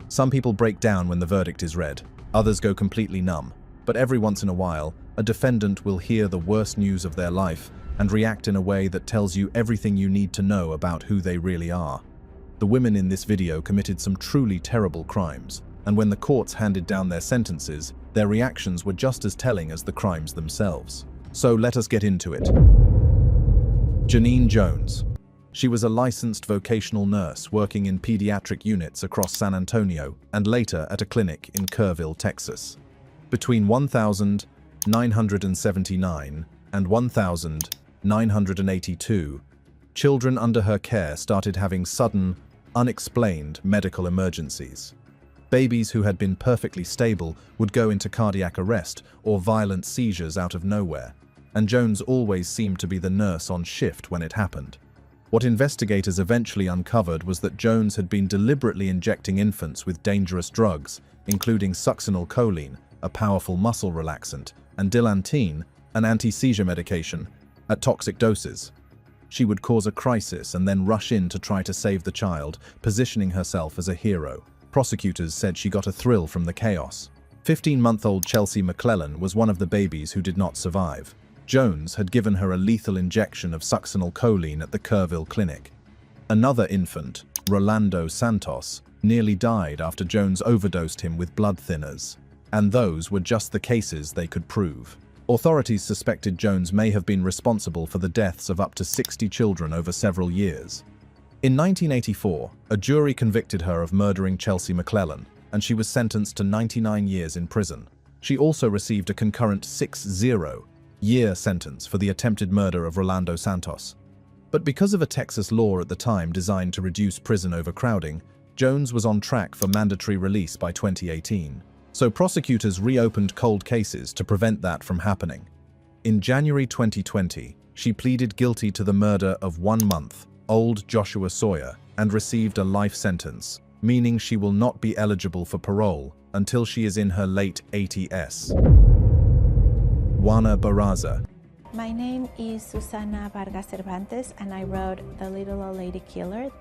Some people break down when the verdict is read, others go completely numb. But every once in a while, a defendant will hear the worst news of their life and react in a way that tells you everything you need to know about who they really are. The women in this video committed some truly terrible crimes, and when the courts handed down their sentences, their reactions were just as telling as the crimes themselves. So let us get into it. Janine Jones. She was a licensed vocational nurse working in pediatric units across San Antonio and later at a clinic in Kerrville, Texas. Between 1979 and 1982, children under her care started having sudden, unexplained medical emergencies. Babies who had been perfectly stable would go into cardiac arrest or violent seizures out of nowhere, and Jones always seemed to be the nurse on shift when it happened. What investigators eventually uncovered was that Jones had been deliberately injecting infants with dangerous drugs, including succinylcholine, a powerful muscle relaxant, and dilantine, an anti-seizure medication, at toxic doses. She would cause a crisis and then rush in to try to save the child, positioning herself as a hero. Prosecutors said she got a thrill from the chaos. 15-month-old Chelsea McClellan was one of the babies who did not survive. Jones had given her a lethal injection of succinylcholine at the Kerrville clinic. Another infant, Rolando Santos, nearly died after Jones overdosed him with blood thinners. And those were just the cases they could prove. Authorities suspected Jones may have been responsible for the deaths of up to 60 children over several years. In 1984, a jury convicted her of murdering Chelsea McClellan, and she was sentenced to 99 years in prison. She also received a concurrent 60-year sentence for the attempted murder of Rolando Santos. But because of a Texas law at the time designed to reduce prison overcrowding, Jones was on track for mandatory release by 2018. So prosecutors reopened cold cases to prevent that from happening. In January 2020, she pleaded guilty to the murder of 1-month-old Joshua Sawyer and received a life sentence, meaning she will not be eligible for parole until she is in her late 80s. Juana Barraza. My name is Susana Vargas Cervantes, and I wrote The Little Old Lady Killer,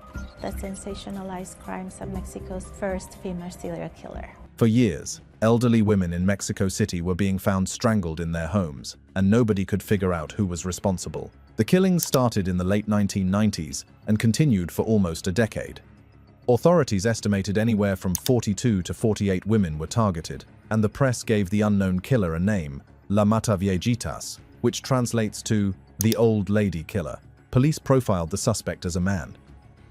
the sensationalized crimes of Mexico's first female serial killer. For years, elderly women in Mexico City were being found strangled in their homes, and nobody could figure out who was responsible. The killings started in the late 1990s and continued for almost a decade. Authorities estimated anywhere from 42 to 48 women were targeted, and the press gave the unknown killer a name, La Mataviejitas, which translates to the Old Lady Killer. Police profiled the suspect as a man.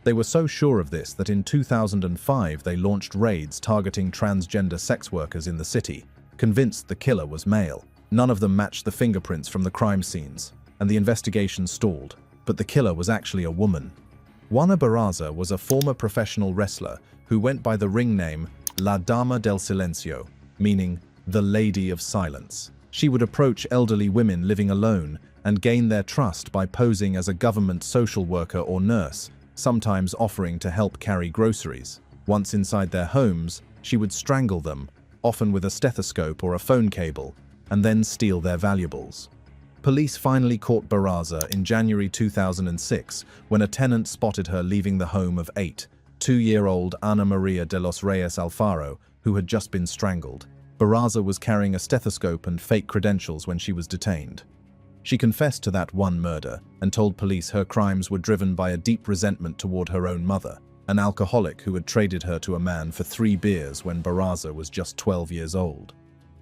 They were so sure of this that in 2005 they launched raids targeting transgender sex workers in the city, convinced the killer was male. None of them matched the fingerprints from the crime scenes, and the investigation stalled, but the killer was actually a woman. Juana Barraza was a former professional wrestler who went by the ring name La Dama del Silencio, meaning the Lady of Silence. She would approach elderly women living alone and gain their trust by posing as a government social worker or nurse, sometimes offering to help carry groceries. Once inside their homes, she would strangle them, often with a stethoscope or a phone cable, and then steal their valuables. Police finally caught Barraza in January 2006 when a tenant spotted her leaving the home of 2-year-old Ana Maria de los Reyes Alfaro, who had just been strangled. Barraza was carrying a stethoscope and fake credentials when she was detained. She confessed to that one murder and told police her crimes were driven by a deep resentment toward her own mother, an alcoholic who had traded her to a man for 3 beers when Barraza was just 12 years old.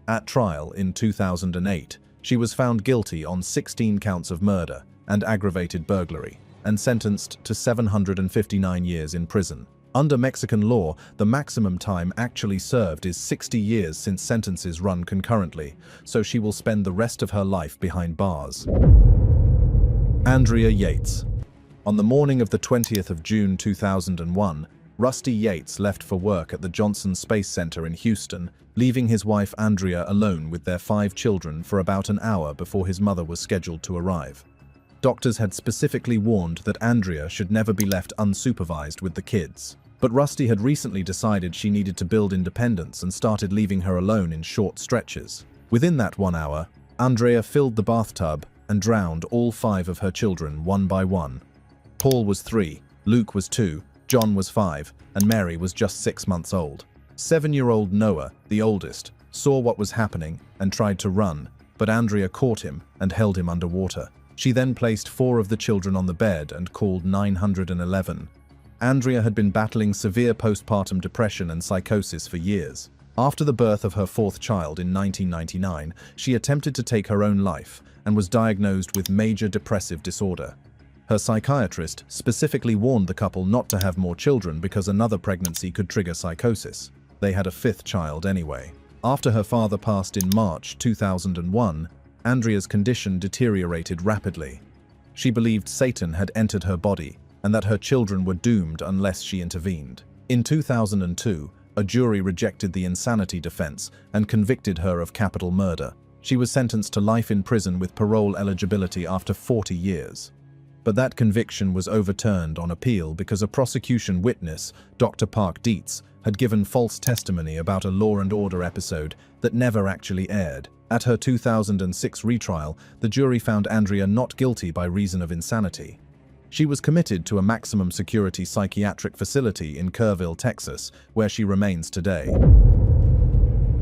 At trial in 2008, she was found guilty on 16 counts of murder and aggravated burglary, and sentenced to 759 years in prison. Under Mexican law, the maximum time actually served is 60 years since sentences run concurrently, so she will spend the rest of her life behind bars. Andrea Yates. On the morning of the 20th of June 2001, Rusty Yates left for work at the Johnson Space Center in Houston, leaving his wife Andrea alone with their 5 children for about an hour before his mother was scheduled to arrive. Doctors had specifically warned that Andrea should never be left unsupervised with the kids. But Rusty had recently decided she needed to build independence and started leaving her alone in short stretches. Within that 1 hour, Andrea filled the bathtub and drowned all 5 of her children one by one. Paul was 3, Luke was 2, John was 5, and Mary was just 6 months old. 7-year-old Noah, the oldest, saw what was happening and tried to run, but Andrea caught him and held him underwater. She then placed 4 of the children on the bed and called 911. Andrea had been battling severe postpartum depression and psychosis for years. After the birth of her 4th child in 1999, she attempted to take her own life and was diagnosed with major depressive disorder. Her psychiatrist specifically warned the couple not to have more children because another pregnancy could trigger psychosis. They had a 5th child anyway. After her father passed in March 2001, Andrea's condition deteriorated rapidly. She believed Satan had entered her body and that her children were doomed unless she intervened. In 2002, a jury rejected the insanity defense and convicted her of capital murder. She was sentenced to life in prison with parole eligibility after 40 years. But that conviction was overturned on appeal because a prosecution witness, Dr. Park Dietz, had given false testimony about a Law and Order episode that never actually aired. At her 2006 retrial, the jury found Andrea not guilty by reason of insanity. She was committed to a maximum security psychiatric facility in Kerrville, Texas, where she remains today.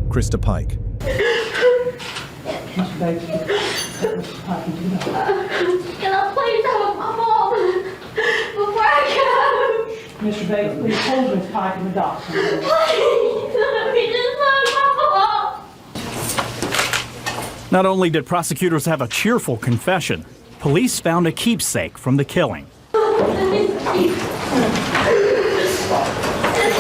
Krista Pike. Can I please have my mom before I go? Mr. Bates, please hold Miss Pike in the dock. Please, let me just find my mom. Not only did prosecutors have a cheerful confession, police found a keepsake from the killing. It's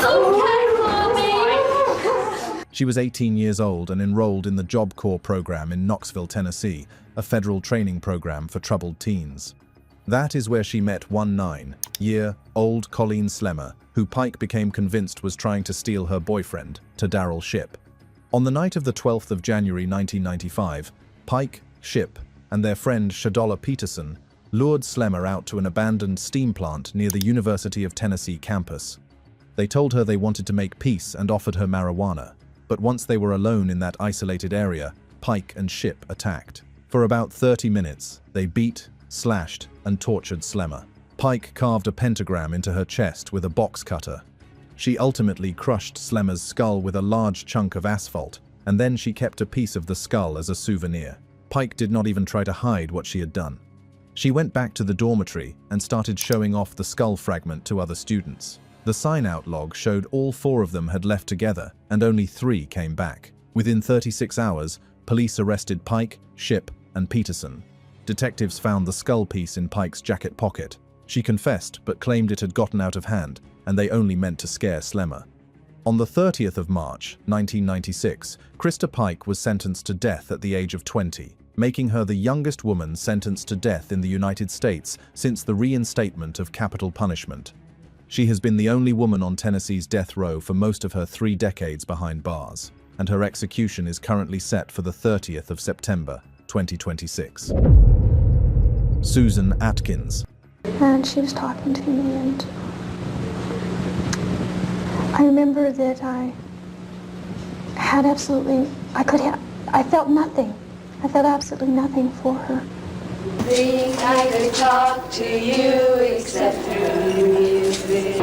okay, Mommy. She was 18 years old and enrolled in the Job Corps program in Knoxville, Tennessee, a federal training program for troubled teens. That is where she met 19-year-old Colleen Slemmer, who Pike became convinced was trying to steal her boyfriend, to Darrell Shipp. On the night of the 12th of January 1995, Pike, Shipp, and their friend Shadola Peterson lured Slemmer out to an abandoned steam plant near the University of Tennessee campus. They told her they wanted to make peace and offered her marijuana, but once they were alone in that isolated area, Pike and Shipp attacked. For about 30 minutes, they beat, slashed, and tortured Slemmer. Pike carved a pentagram into her chest with a box cutter. She ultimately crushed Slemmer's skull with a large chunk of asphalt, and then she kept a piece of the skull as a souvenir. Pike did not even try to hide what she had done. She went back to the dormitory and started showing off the skull fragment to other students. The sign-out log showed all 4 of them had left together and only 3 came back. Within 36 hours, police arrested Pike, Shipp, and Peterson. Detectives found the skull piece in Pike's jacket pocket. She confessed but claimed it had gotten out of hand and they only meant to scare Slemmer. On the 30th of March, 1996, Krista Pike was sentenced to death at the age of 20, making her the youngest woman sentenced to death in the United States since the reinstatement of capital punishment. She has been the only woman on Tennessee's death row for most of her 3 decades behind bars, and her execution is currently set for the 30th of September, 2026. Susan Atkins. And she was talking to me, and I remember that I felt nothing. I felt absolutely nothing for her. Think I could talk to you except through music.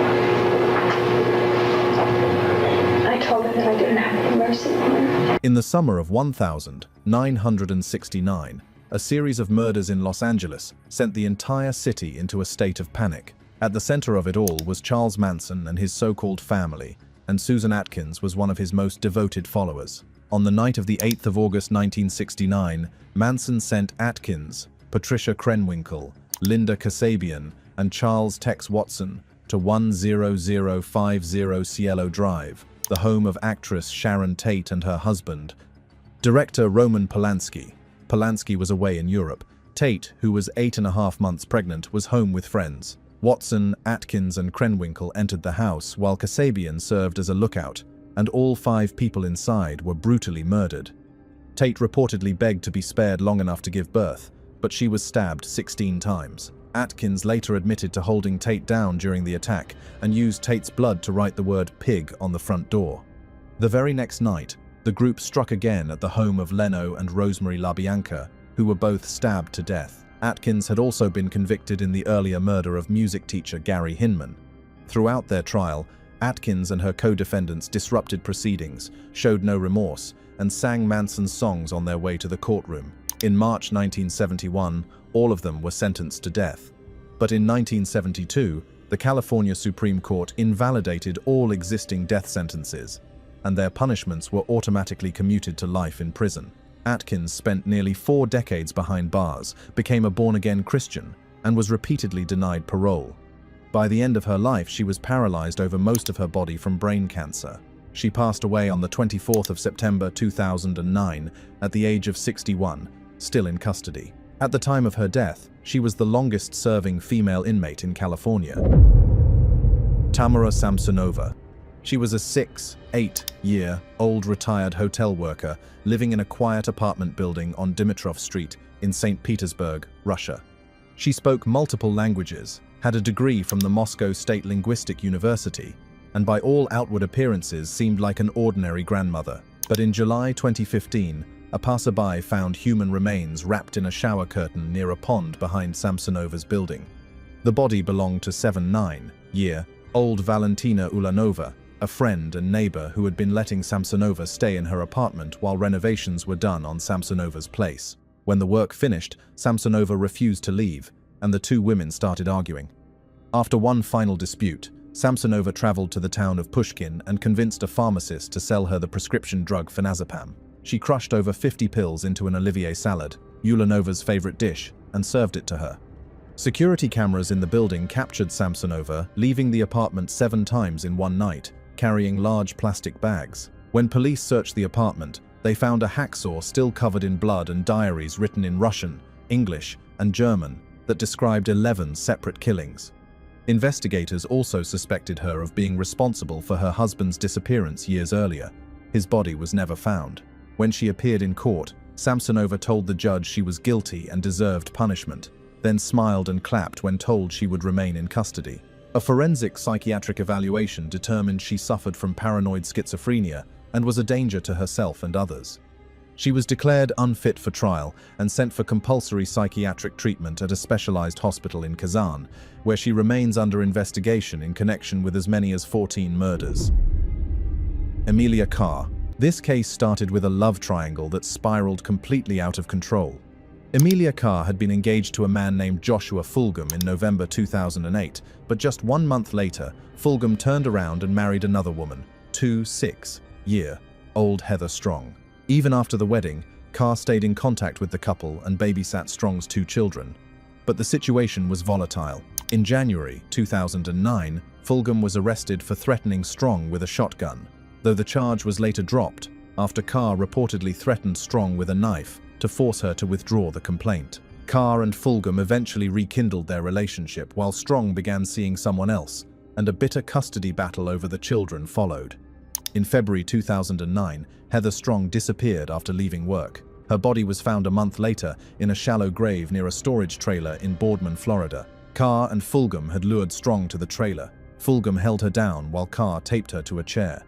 I told her that I didn't have any mercy on her. In the summer of 1969, a series of murders in Los Angeles sent the entire city into a state of panic. At the center of it all was Charles Manson and his so-called family, and Susan Atkins was one of his most devoted followers. On the night of the 8th of August 1969, Manson sent Atkins, Patricia Krenwinkel, Linda Kasabian, and Charles Tex Watson to 10050 Cielo Drive, the home of actress Sharon Tate and her husband. Director Roman Polanski. Polanski was away in Europe. Tate, who was 8.5 months pregnant, was home with friends. Watson, Atkins, and Krenwinkel entered the house while Kasabian served as a lookout, and all 5 people inside were brutally murdered. Tate reportedly begged to be spared long enough to give birth, but she was stabbed 16 times. Atkins later admitted to holding Tate down during the attack and used Tate's blood to write the word pig on the front door. The very next night, the group struck again at the home of Leno and Rosemary LaBianca, who were both stabbed to death. Atkins had also been convicted in the earlier murder of music teacher Gary Hinman. Throughout their trial, Atkins and her co-defendants disrupted proceedings, showed no remorse, and sang Manson's songs on their way to the courtroom. In March 1971, all of them were sentenced to death. But in 1972, the California Supreme Court invalidated all existing death sentences, and their punishments were automatically commuted to life in prison. Atkins spent nearly 4 decades behind bars, became a born-again Christian, and was repeatedly denied parole. By the end of her life, she was paralyzed over most of her body from brain cancer. She passed away on the 24th of September 2009 at the age of 61, still in custody. At the time of her death, she was the longest-serving female inmate in California. Tamara Samsonova. She was a 8-year-old retired hotel worker living in a quiet apartment building on Dimitrov Street in St. Petersburg, Russia. She spoke multiple languages, had a degree from the Moscow State Linguistic University, and by all outward appearances seemed like an ordinary grandmother. But in July 2015, a passerby found human remains wrapped in a shower curtain near a pond behind Samsonova's building. The body belonged to 7-9-year-old Valentina Ulanova, a friend and neighbor who had been letting Samsonova stay in her apartment while renovations were done on Samsonova's place. When the work finished, Samsonova refused to leave, and the two women started arguing. After one final dispute, Samsonova traveled to the town of Pushkin and convinced a pharmacist to sell her the prescription drug phenazepam. She crushed over 50 pills into an Olivier salad, Ulanova's favorite dish, and served it to her. Security cameras in the building captured Samsonova leaving the apartment 7 times in one night, carrying large plastic bags. When police searched the apartment, they found a hacksaw still covered in blood and diaries written in Russian, English, and German that described 11 separate killings. Investigators also suspected her of being responsible for her husband's disappearance years earlier. His body was never found. When she appeared in court, Samsonova told the judge she was guilty and deserved punishment, then smiled and clapped when told she would remain in custody. A forensic psychiatric evaluation determined she suffered from paranoid schizophrenia and was a danger to herself and others. She was declared unfit for trial and sent for compulsory psychiatric treatment at a specialized hospital in Kazan, where she remains under investigation in connection with as many as 14 murders. Emilia Carr. This case started with a love triangle that spiraled completely out of control. Emilia Carr had been engaged to a man named Joshua Fulgham in November 2008, but just 1 month later, Fulgham turned around and married another woman, 6-year-old Heather Strong. Even after the wedding, Carr stayed in contact with the couple and babysat Strong's 2 children. But the situation was volatile. In January 2009, Fulgham was arrested for threatening Strong with a shotgun, though the charge was later dropped after Carr reportedly threatened Strong with a knife to force her to withdraw the complaint. Carr and Fulgham eventually rekindled their relationship while Strong began seeing someone else, and a bitter custody battle over the children followed. In February 2009, Heather Strong disappeared after leaving work. Her body was found a month later in a shallow grave near a storage trailer in Boardman, Florida. Carr and Fulgham had lured Strong to the trailer. Fulgham held her down while Carr taped her to a chair.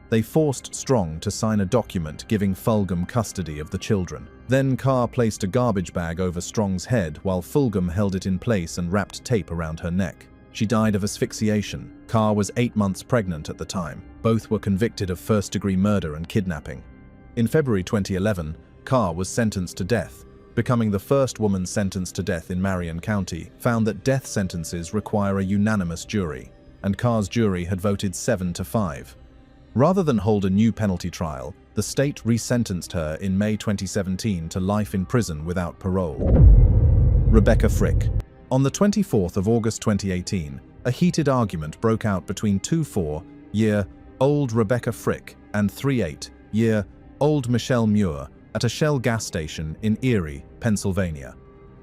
They forced Strong to sign a document giving Fulgham custody of the children. Then Carr placed a garbage bag over Strong's head while Fulgham held it in place and wrapped tape around her neck. She died of asphyxiation. Carr was 8 months pregnant at the time. Both were convicted of first-degree murder and kidnapping. In February 2011, Carr was sentenced to death, becoming the first woman sentenced to death in Marion County, found that death sentences require a unanimous jury, and Carr's jury had voted 7-5. Rather than hold a new penalty trial, the state resentenced her in May 2017 to life in prison without parole. Rebecca Frick. On the 24th of August 2018, a heated argument broke out between 24-year-old Rebecca Frick and 38-year-old Michelle Muir at a Shell gas station in Erie, Pennsylvania.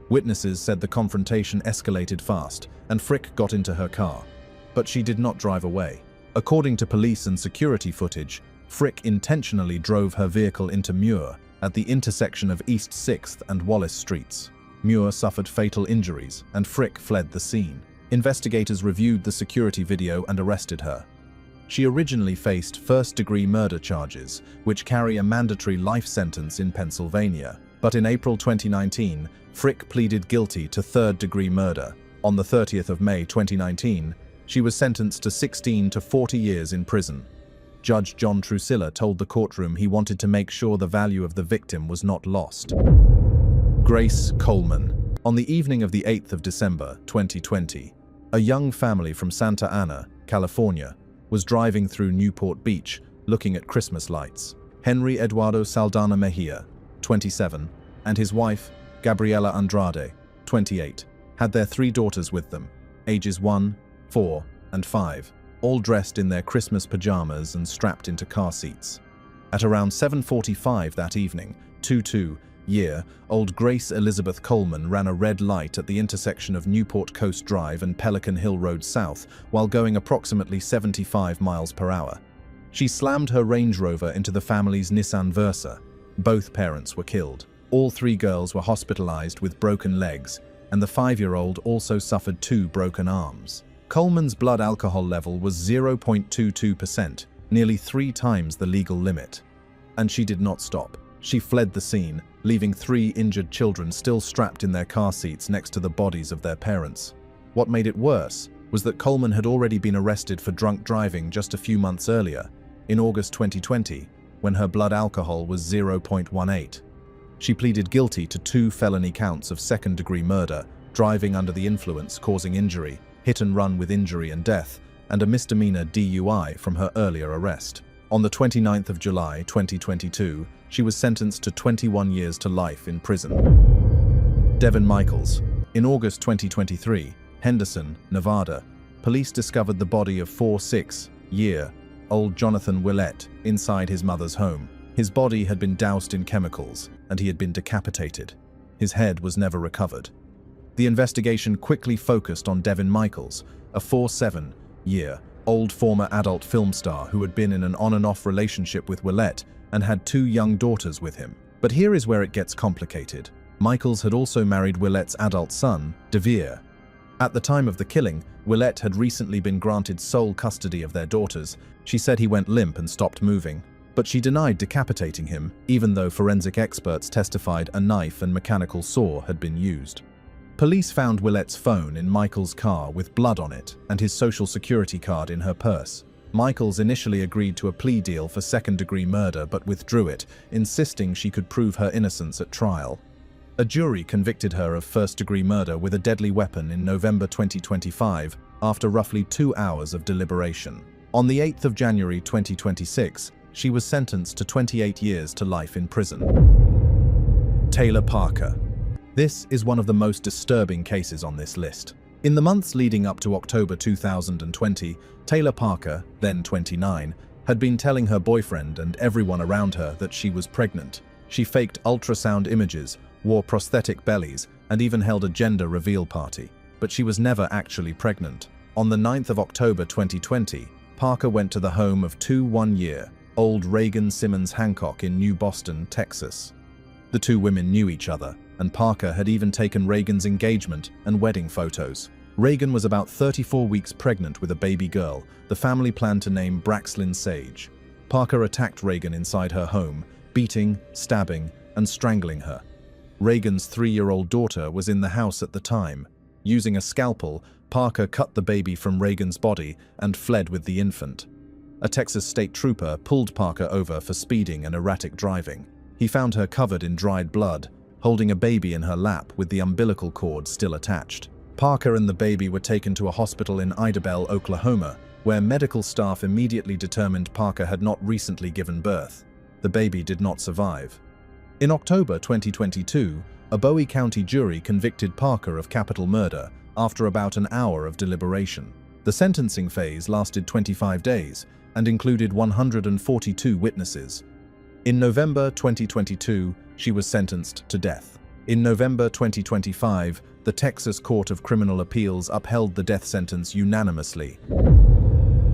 Witnesses said the confrontation escalated fast and Frick got into her car, but she did not drive away. According to police and security footage, Frick intentionally drove her vehicle into Muir at the intersection of East 6th and Wallace Streets. Muir suffered fatal injuries, and Frick fled the scene. Investigators reviewed the security video and arrested her. She originally faced first-degree murder charges, which carry a mandatory life sentence in Pennsylvania. But in April 2019, Frick pleaded guilty to third-degree murder. On the 30th of May 2019, She was sentenced to 16 to 40 years in prison. Judge John Trusilla told the courtroom he wanted to make sure the value of the victim was not lost. Grace Coleman. On the evening of the 8th of December, 2020, a young family from Santa Ana, California, was driving through Newport Beach looking at Christmas lights. Henry Eduardo Saldana Mejia, 27, and his wife, Gabriela Andrade, 28, had their 3 daughters with them, ages 1, 4, and 5, all dressed in their Christmas pajamas and strapped into car seats. At around 7:45 that evening, 22-year-old Grace Elizabeth Coleman ran a red light at the intersection of Newport Coast Drive and Pelican Hill Road South while going approximately 75 miles per hour. She slammed her Range Rover into the family's Nissan Versa. Both parents were killed. All 3 girls were hospitalized with broken legs, and the 5-year-old also suffered 2 broken arms. Coleman's blood alcohol level was 0.22%, nearly 3 times the legal limit. And she did not stop. She fled the scene, leaving 3 injured children still strapped in their car seats next to the bodies of their parents. What made it worse was that Coleman had already been arrested for drunk driving just a few months earlier, in August 2020, when her blood alcohol was 0.18. She pleaded guilty to 2 felony counts of second-degree murder, driving under the influence causing injury, hit and run with injury and death, and a misdemeanor DUI from her earlier arrest. On the 29th of July 2022, she was sentenced to 21 years to life in prison. Devin Michaels. In August 2023, Henderson, Nevada, police discovered the body of 46-year-old Jonathan Willett inside his mother's home. His body had been doused in chemicals, and he had been decapitated. His head was never recovered. The investigation quickly focused on Devin Michaels, a 47-year-old former adult film star who had been in an on-and-off relationship with Willett and had 2 young daughters with him. But here is where it gets complicated. Michaels had also married Willett's adult son, DeVere. At the time of the killing, Willett had recently been granted sole custody of their daughters. She said he went limp and stopped moving. But she denied decapitating him, even though forensic experts testified a knife and mechanical saw had been used. Police found Willett's phone in Michaels' car with blood on it and his social security card in her purse. Michaels initially agreed to a plea deal for second-degree murder but withdrew it, insisting she could prove her innocence at trial. A jury convicted her of first-degree murder with a deadly weapon in November 2025 after roughly 2 hours of deliberation. On the 8th of January 2026, she was sentenced to 28 years to life in prison. Taylor Parker. This is one of the most disturbing cases on this list. In the months leading up to October 2020, Taylor Parker, then 29, had been telling her boyfriend and everyone around her that she was pregnant. She faked ultrasound images, wore prosthetic bellies, and even held a gender reveal party. But she was never actually pregnant. On the 9th of October 2020, Parker went to the home of 21-year-old Reagan Simmons Hancock in New Boston, Texas. The 2 women knew each other, and Parker had even taken Reagan's engagement and wedding photos. Reagan was about 34 weeks pregnant with a baby girl the family planned to name Braxlyn Sage. Parker attacked Reagan inside her home, beating, stabbing, and strangling her. Reagan's 3-year-old daughter was in the house at the time. Using a scalpel, Parker cut the baby from Reagan's body and fled with the infant. A Texas state trooper pulled Parker over for speeding and erratic driving. He found her covered in dried blood, holding a baby in her lap with the umbilical cord still attached. Parker and the baby were taken to a hospital in Idabel, Oklahoma, where medical staff immediately determined Parker had not recently given birth. The baby did not survive. In October 2022, a Bowie County jury convicted Parker of capital murder after about an hour of deliberation. The sentencing phase lasted 25 days and included 142 witnesses. In November 2022, she was sentenced to death. In November 2025, the Texas Court of Criminal Appeals upheld the death sentence unanimously.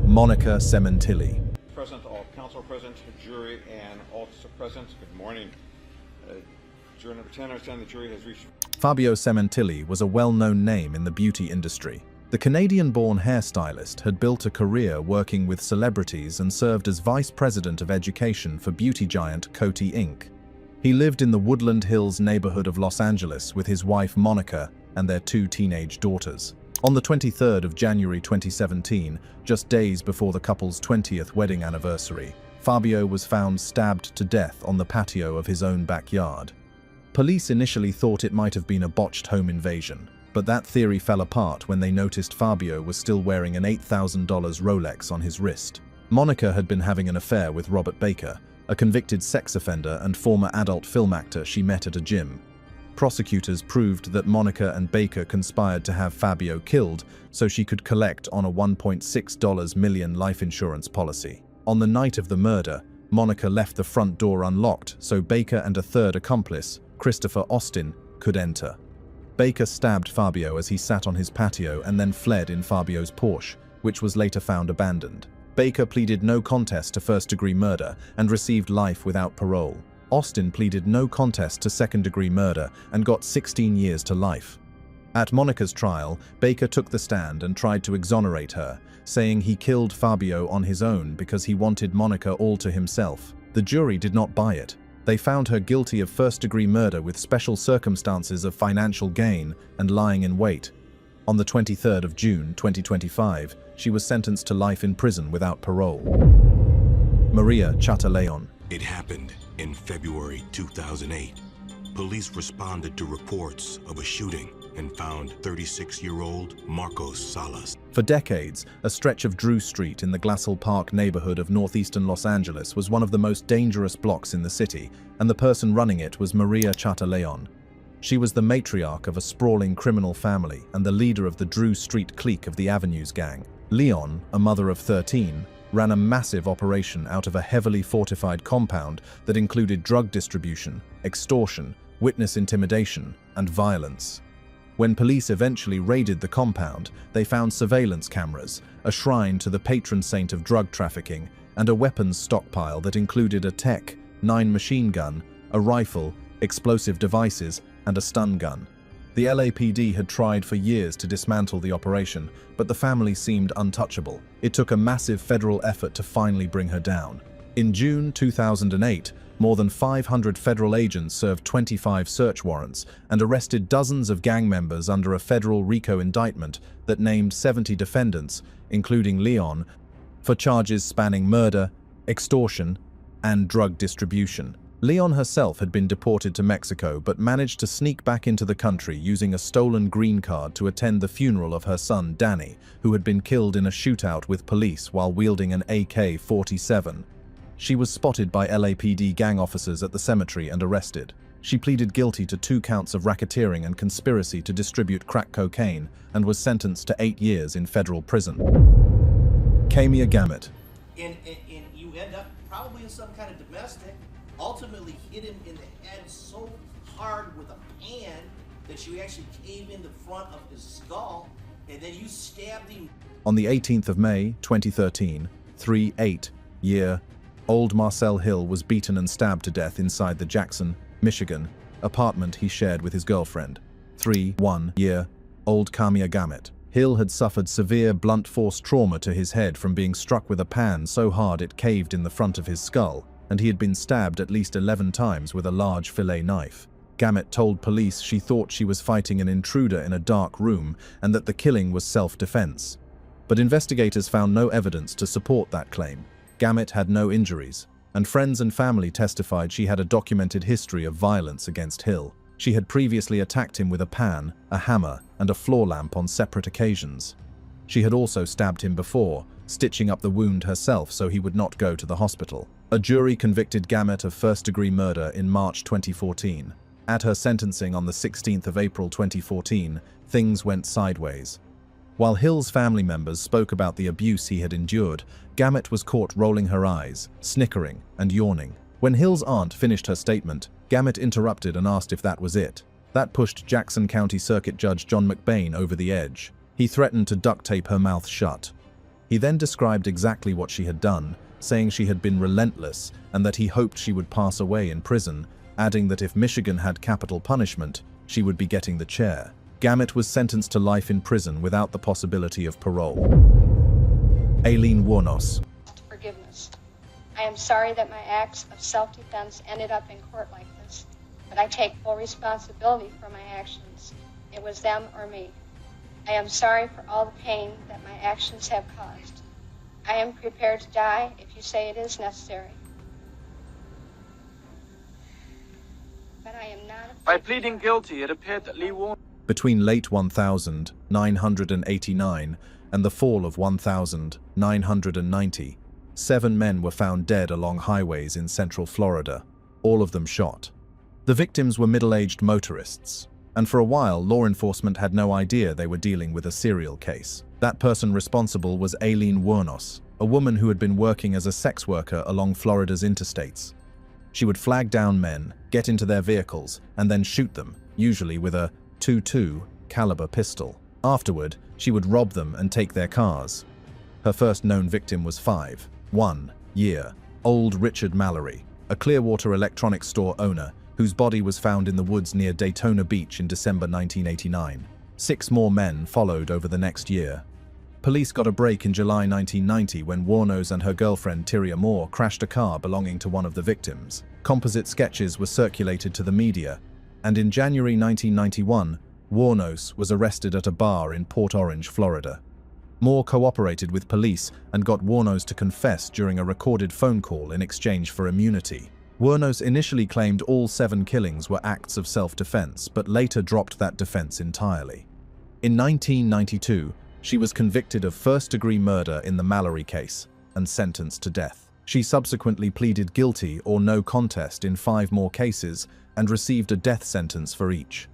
Monica Cementilli. Present, all counsel present, jury and officer present. Good morning. Juror number 10, I understand the jury has reached... Fabio Cementilli was a well-known name in the beauty industry. The Canadian-born hairstylist had built a career working with celebrities and served as vice president of education for beauty giant Coty Inc. He lived in the Woodland Hills neighborhood of Los Angeles with his wife Monica and their 2 teenage daughters. On the 23rd of January 2017, just days before the couple's 20th wedding anniversary, Fabio was found stabbed to death on the patio of his own backyard. Police initially thought it might have been a botched home invasion, but that theory fell apart when they noticed Fabio was still wearing an $8,000 Rolex on his wrist. Monica had been having an affair with Robert Baker, a convicted sex offender and former adult film actor she met at a gym. Prosecutors proved that Monica and Baker conspired to have Fabio killed so she could collect on a $1.6 million life insurance policy. On the night of the murder, Monica left the front door unlocked so Baker and a third accomplice, Christopher Austin, could enter. Baker stabbed Fabio as he sat on his patio and then fled in Fabio's Porsche, which was later found abandoned. Baker pleaded no contest to first-degree murder and received life without parole. Austin pleaded no contest to second-degree murder and got 16 years to life. At Monica's trial, Baker took the stand and tried to exonerate her, saying he killed Fabio on his own because he wanted Monica all to himself. The jury did not buy it. They found her guilty of first-degree murder with special circumstances of financial gain and lying in wait. On the 23rd of June 2025, she was sentenced to life in prison without parole. Maria Chataleon. It happened in February 2008. Police responded to reports of a shooting and found 36-year-old Marcos Salas. For decades, a stretch of Drew Street in the Glassell Park neighborhood of northeastern Los Angeles was one of the most dangerous blocks in the city, and the person running it was Maria Chataleon. She was the matriarch of a sprawling criminal family and the leader of the Drew Street clique of the Avenues gang. Leon, a mother of 13, ran a massive operation out of a heavily fortified compound that included drug distribution, extortion, witness intimidation, and violence. When police eventually raided the compound, they found surveillance cameras, a shrine to the patron saint of drug trafficking, and a weapons stockpile that included a Tech 9 machine gun, a rifle, explosive devices, and a stun gun. The LAPD had tried for years to dismantle the operation, but the family seemed untouchable. It took a massive federal effort to finally bring her down. In June 2008, more than 500 federal agents served 25 search warrants and arrested dozens of gang members under a federal RICO indictment that named 70 defendants, including Leon, for charges spanning murder, extortion, and drug distribution. Leon herself had been deported to Mexico but managed to sneak back into the country using a stolen green card to attend the funeral of her son Danny, who had been killed in a shootout with police while wielding an AK-47. She was spotted by LAPD gang officers at the cemetery and arrested. She pleaded guilty to 2 counts of racketeering and conspiracy to distribute crack cocaine and was sentenced to 8 years in federal prison. Kamia Gamet. And you end up probably in some kind of domestic, ultimately hit him in the head so hard with a pan that you actually came in the front of his skull, and then you stabbed him. On the 18th of May, 2013, 38-year-old Marcel Hill was beaten and stabbed to death inside the Jackson, Michigan, apartment he shared with his girlfriend. 31-year-old Kamia Gamet. Hill had suffered severe blunt force trauma to his head from being struck with a pan so hard it caved in the front of his skull, and he had been stabbed at least 11 times with a large fillet knife. Gamet told police she thought she was fighting an intruder in a dark room and that the killing was self-defense. But investigators found no evidence to support that claim. Gamet had no injuries, and friends and family testified she had a documented history of violence against Hill. She had previously attacked him with a pan, a hammer, and a floor lamp on separate occasions. She had also stabbed him before, stitching up the wound herself so he would not go to the hospital. A jury convicted Gamet of first-degree murder in March 2014. At her sentencing on the 16th of April 2014, things went sideways. While Hill's family members spoke about the abuse he had endured, Gamet was caught rolling her eyes, snickering, and yawning. When Hill's aunt finished her statement, Gamet interrupted and asked if that was it. That pushed Jackson County Circuit Judge John McBain over the edge. He threatened to duct tape her mouth shut. He then described exactly what she had done, saying she had been relentless and that he hoped she would pass away in prison, adding that if Michigan had capital punishment, she would be getting the chair. Gamet was sentenced to life in prison without the possibility of parole. Aileen Warnos. Forgiveness. I am sorry that my acts of self-defense ended up in court like this, but I take full responsibility for my actions. It was them or me. I am sorry for all the pain that my actions have caused. I am prepared to die if you say it is necessary. But I am not. By pleading guilty, it appeared that Lee Warner. Between late 1989 and the fall of 1990, 7 men were found dead along highways in central Florida, all of them shot. The victims were middle-aged motorists, and for a while law enforcement had no idea they were dealing with a serial case. That person responsible was Aileen Wuornos, a woman who had been working as a sex worker along Florida's interstates. She would flag down men, get into their vehicles, and then shoot them, usually with a .22 caliber pistol. Afterward, she would rob them and take their cars. Her first known victim was 5-year-old Richard Mallory, a Clearwater electronics store owner whose body was found in the woods near Daytona Beach in December 1989. 6 more men followed over the next year. Police got a break in July 1990 when Wuornos and her girlfriend Tyria Moore crashed a car belonging to one of the victims. Composite sketches were circulated to the media, and in January 1991, Wuornos was arrested at a bar in Port Orange, Florida. Moore cooperated with police and got Wuornos to confess during a recorded phone call in exchange for immunity. Wuornos initially claimed all 7 killings were acts of self-defense, but later dropped that defense entirely. In 1992, she was convicted of first-degree murder in the Mallory case and sentenced to death. She subsequently pleaded guilty or no contest in 5 more cases and received a death sentence for each.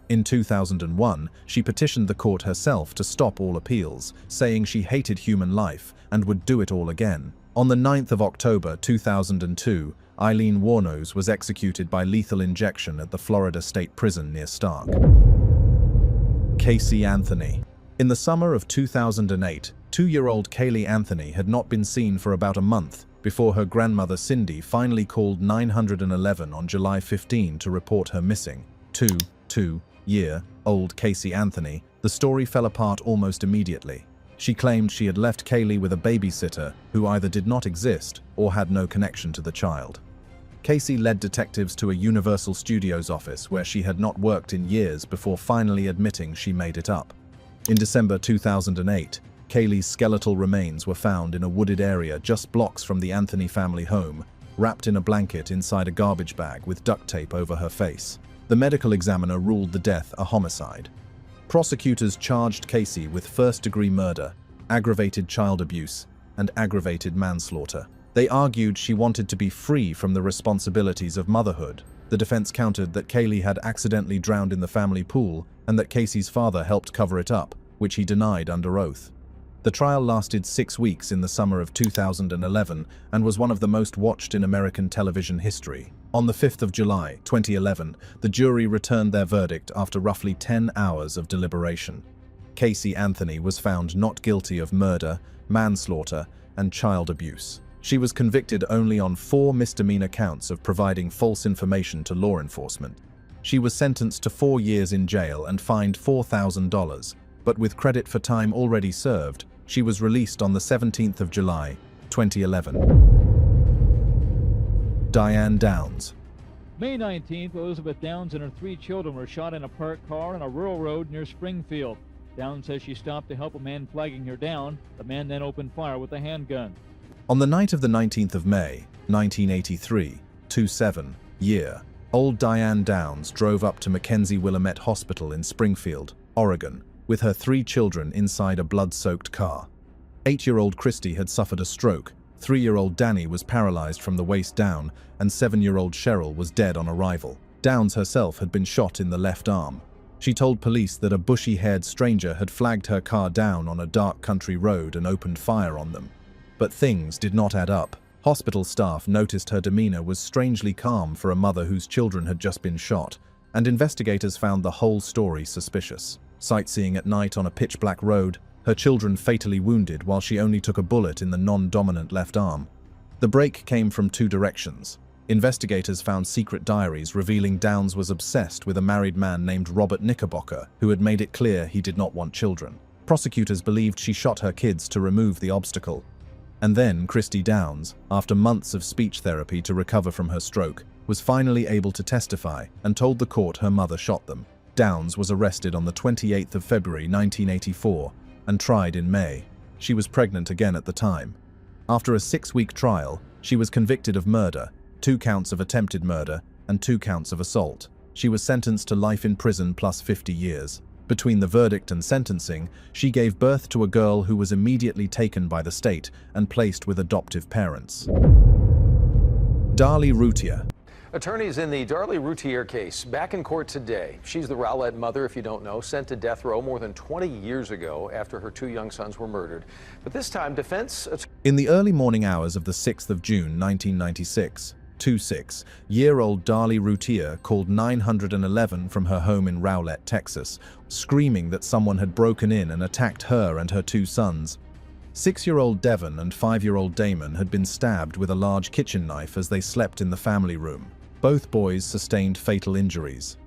In 2001, she petitioned the court herself to stop all appeals, saying she hated human life and would do it all again. On the 9th of October 2002, Aileen Wuornos was executed by lethal injection at the Florida State Prison near Stark. Casey Anthony. In the summer of 2008, 2-year-old Kaylee Anthony had not been seen for about a month before her grandmother Cindy finally called 911 on July 15 to report her missing. 2-year-old Casey Anthony, the story fell apart almost immediately. She claimed she had left Kaylee with a babysitter who either did not exist or had no connection to the child. Casey led detectives to a Universal Studios office where she had not worked in years before finally admitting she made it up. In December 2008, Kaylee's skeletal remains were found in a wooded area just blocks from the Anthony family home, wrapped in a blanket inside a garbage bag with duct tape over her face. The medical examiner ruled the death a homicide. Prosecutors charged Casey with first-degree murder, aggravated child abuse, and aggravated manslaughter. They argued she wanted to be free from the responsibilities of motherhood. The defense countered that Kaylee had accidentally drowned in the family pool and that Casey's father helped cover it up, which he denied under oath. The trial lasted 6 weeks in the summer of 2011 and was one of the most watched in American television history. On the 5th of July, 2011, the jury returned their verdict after roughly 10 hours of deliberation. Casey Anthony was found not guilty of murder, manslaughter, and child abuse. She was convicted only on 4 misdemeanor counts of providing false information to law enforcement. She was sentenced to 4 years in jail and fined $4,000, but with credit for time already served, she was released on the 17th of July, 2011. Diane Downs. May 19th, Elizabeth Downs and her 3 children were shot in a parked car on a rural road near Springfield. Downs says she stopped to help a man flagging her down. The man then opened fire with a handgun. On the night of the 19th of May, 1983, 27-year-old Diane Downs drove up to Mackenzie Willamette Hospital in Springfield, Oregon, with her 3 children inside a blood-soaked car. 8-year-old Christy had suffered a stroke, 3-year-old Danny was paralyzed from the waist down, and 7-year-old Cheryl was dead on arrival. Downs herself had been shot in the left arm. She told police that a bushy-haired stranger had flagged her car down on a dark country road and opened fire on them. But things did not add up. Hospital staff noticed her demeanor was strangely calm for a mother whose children had just been shot, and investigators found the whole story suspicious. Sightseeing at night on a pitch-black road, her children fatally wounded while she only took a bullet in the non-dominant left arm. The break came from 2 directions. Investigators found secret diaries revealing Downs was obsessed with a married man named Robert Knickerbocker, who had made it clear he did not want children. Prosecutors believed she shot her kids to remove the obstacle. And then Christy Downs, after months of speech therapy to recover from her stroke, was finally able to testify and told the court her mother shot them. Downs was arrested on the 28th of February 1984 and tried in May. She was pregnant again at the time. After a 6-week trial, she was convicted of murder, 2 counts of attempted murder, and 2 counts of assault. She was sentenced to life in prison plus 50 years. Between the verdict and sentencing, she gave birth to a girl who was immediately taken by the state and placed with adoptive parents. Darlie Routier. Attorneys in the Darlie Routier case back in court today. She's the Rowlett mother, if you don't know, sent to death row more than 20 years ago after her 2 young sons were murdered. But this time, defense... In the early morning hours of the 6th of June 1996, 26-year-old Darlie Routier called 911 from her home in Rowlett, Texas, screaming that someone had broken in and attacked her and her 2 sons. 6-year-old Devon and 5-year-old Damon had been stabbed with a large kitchen knife as they slept in the family room. Both boys sustained fatal injuries.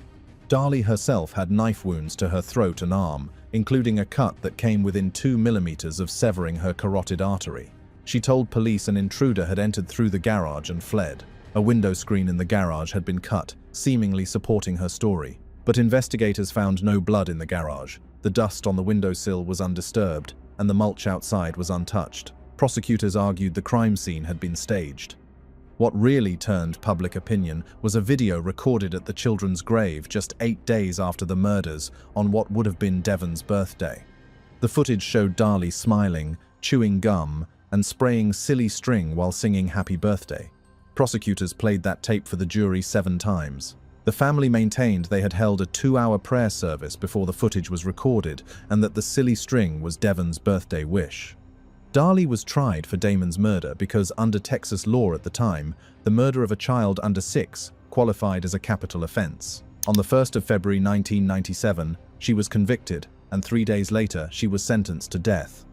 Darlie herself had knife wounds to her throat and arm, including a cut that came within 2 millimeters of severing her carotid artery. She told police an intruder had entered through the garage and fled. A window screen in the garage had been cut, seemingly supporting her story. But investigators found no blood in the garage. The dust on the windowsill was undisturbed, and the mulch outside was untouched. Prosecutors argued the crime scene had been staged. What really turned public opinion was a video recorded at the children's grave just 8 days after the murders on what would have been Devon's birthday. The footage showed Darlie smiling, chewing gum, and spraying silly string while singing Happy Birthday. Prosecutors played that tape for the jury 7 times. The family maintained they had held a 2-hour prayer service before the footage was recorded and that the silly string was Devon's birthday wish. Darlie was tried for Damon's murder because under Texas law at the time, the murder of a child under 6 qualified as a capital offense. On the 1st of February 1997, she was convicted, and 3 days later she was sentenced to death.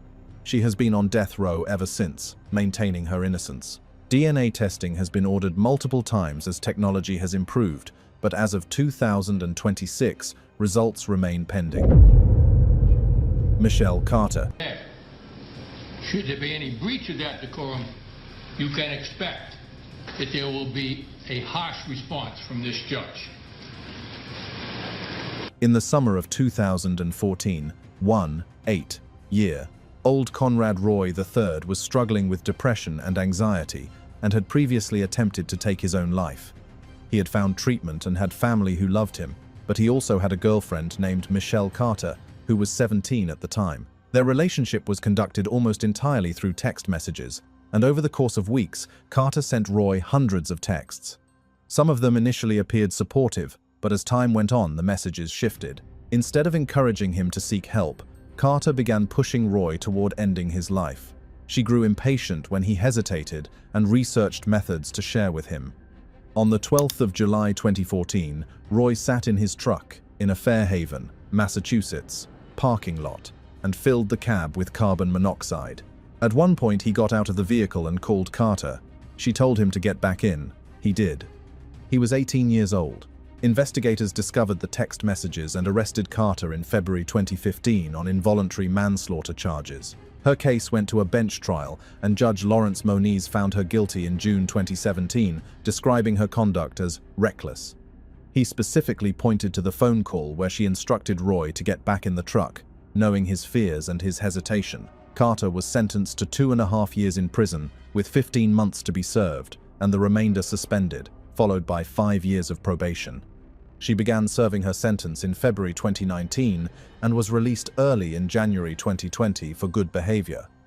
She has been on death row ever since, maintaining her innocence. DNA testing has been ordered multiple times as technology has improved, but as of 2026, results remain pending. Michelle Carter. Should there be any breach of that decorum, you can expect that there will be a harsh response from this judge. In the summer of 2014, 8-year-old Conrad Roy III was struggling with depression and anxiety and had previously attempted to take his own life. He had found treatment and had family who loved him, but he also had a girlfriend named Michelle Carter, who was 17 at the time. Their relationship was conducted almost entirely through text messages, and over the course of weeks, Carter sent Roy hundreds of texts. Some of them initially appeared supportive, but as time went on, the messages shifted. Instead of encouraging him to seek help, Carter began pushing Roy toward ending his life. She grew impatient when he hesitated and researched methods to share with him. On the 12th of July 2014, Roy sat in his truck in a Fairhaven, Massachusetts, parking lot and filled the cab with carbon monoxide. At one point, he got out of the vehicle and called Carter. She told him to get back in. He did. He was 18 years old. Investigators discovered the text messages and arrested Carter in February 2015 on involuntary manslaughter charges. Her case went to a bench trial, and Judge Lawrence Moniz found her guilty in June 2017, describing her conduct as reckless. He specifically pointed to the phone call where she instructed Roy to get back in the truck. Knowing his fears and his hesitation, Carter was sentenced to 2.5 years in prison, with 15 months to be served, and the remainder suspended, followed by 5 years of probation. She began serving her sentence in February 2019 and was released early in January 2020 for good behavior.